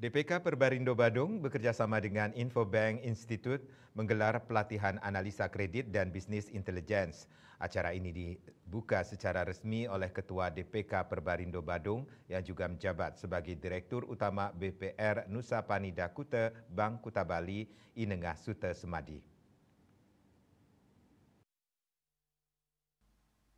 DPK Perbarindo Badung bekerjasama dengan Infobank Institute menggelar pelatihan analisa kredit dan bisnis intelligence. Acara ini dibuka secara resmi oleh Ketua DPK Perbarindo Badung yang juga menjabat sebagai Direktur Utama BPR Nusa Panida Kuta Bank Kuta Bali, Inengah Suta Semadi.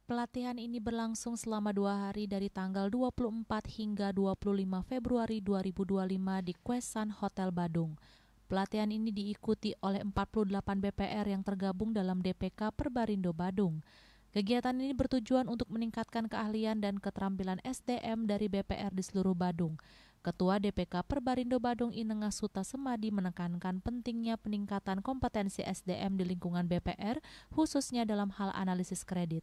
Pelatihan ini berlangsung selama 2 hari dari tanggal 24 hingga 25 Februari 2025 di Quesan Hotel Badung. Pelatihan ini diikuti oleh 48 BPR yang tergabung dalam DPK Perbarindo Badung. Kegiatan ini bertujuan untuk meningkatkan keahlian dan keterampilan SDM dari BPR di seluruh Badung. Ketua DPK Perbarindo Badung Inengah Suta Semadi menekankan pentingnya peningkatan kompetensi SDM di lingkungan BPR, khususnya dalam hal analisis kredit.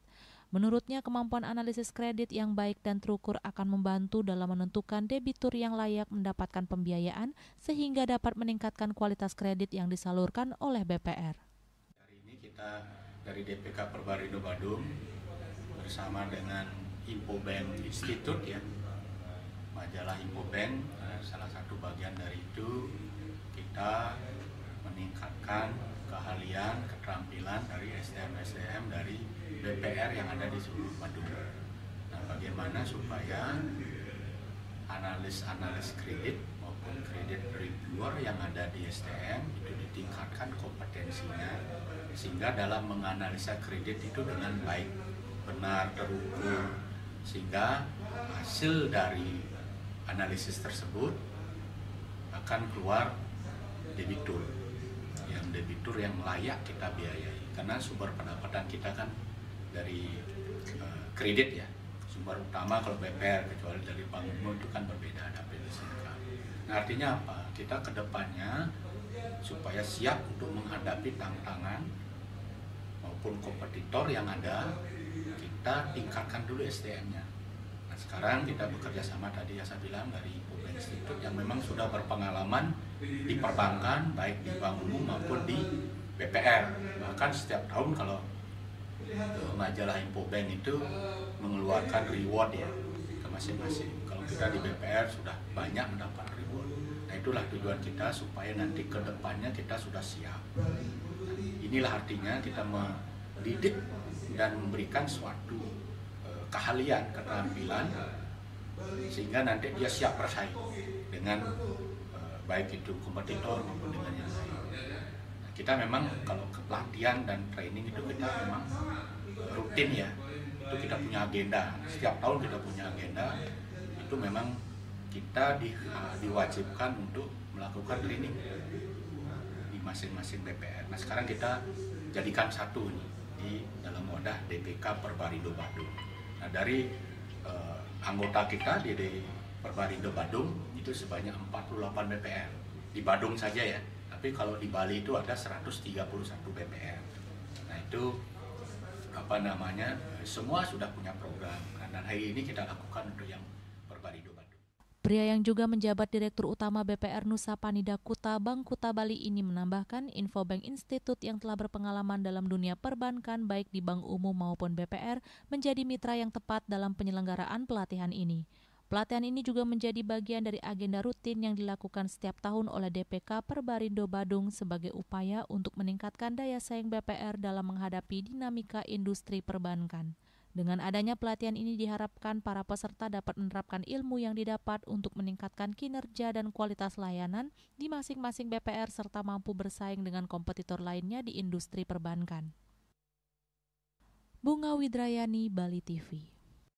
Menurutnya, kemampuan analisis kredit yang baik dan terukur akan membantu dalam menentukan debitur yang layak mendapatkan pembiayaan sehingga dapat meningkatkan kualitas kredit yang disalurkan oleh BPR. Hari ini kita dari DPK Perbarindo Badung bersama dengan Infobank Institute ya, majalah Infobank, salah satu bagian dari itu kita meningkatkan keahlian, keterampilan dari SDM dari BPR yang ada di seluruh Badung. Nah, bagaimana supaya analis kredit maupun kredit reviewer yang ada di SDM itu ditingkatkan kompetensinya sehingga dalam menganalisa kredit itu dengan baik, benar, terukur, sehingga hasil dari analisis tersebut akan keluar debitur yang layak kita biayai, karena sumber pendapatan kita kan dari kredit ya, sumber utama kalau BPR, kecuali dari bank umum itu kan berbeda, ada PDSK. Nah, artinya apa? Kita kedepannya supaya siap untuk menghadapi tantangan maupun kompetitor yang ada, kita tingkatkan dulu SDM-nya. Nah, sekarang kita bekerja sama tadi ya saya bilang dari Infobank Institute yang memang sudah berpengalaman di perbankan, baik di bank umum maupun di BPR. Bahkan setiap tahun kalau majalah Infobank itu mengeluarkan reward ya ke masing-masing. Kalau kita di BPR sudah banyak mendapat reward. Nah, itulah tujuan kita supaya nanti ke depannya kita sudah siap. Inilah artinya kita mendidik dan memberikan suatu keahlian, keterampilan sehingga nanti dia siap bersaing dengan baik itu kompetitor maupun dengan yang lain. Nah, kita memang kalau ke pelatihan dan training itu kita memang rutin ya, itu kita punya agenda, setiap tahun kita punya agenda, itu memang kita diwajibkan untuk melakukan training di masing-masing BPR. Nah, sekarang kita jadikan satu nih di dalam wadah DPK Perbarindo Badung. Nah, dari anggota kita di Perbarindo Badung itu sebanyak 48 BPR di Badung saja ya, tapi kalau di Bali itu ada 131 BPR. Nah, itu semua sudah punya program, dan hari ini kita lakukan untuk yang Perbarindo Badung. Pria yang juga menjabat Direktur Utama BPR Nusa Panida Kuta Bank Kuta Bali ini menambahkan Infobank Institute yang telah berpengalaman dalam dunia perbankan baik di bank umum maupun BPR menjadi mitra yang tepat dalam penyelenggaraan pelatihan ini. Pelatihan ini juga menjadi bagian dari agenda rutin yang dilakukan setiap tahun oleh DPK Perbarindo Badung sebagai upaya untuk meningkatkan daya saing BPR dalam menghadapi dinamika industri perbankan. Dengan adanya pelatihan ini diharapkan para peserta dapat menerapkan ilmu yang didapat untuk meningkatkan kinerja dan kualitas layanan di masing-masing BPR serta mampu bersaing dengan kompetitor lainnya di industri perbankan. Bunga Widrayani, Bali TV.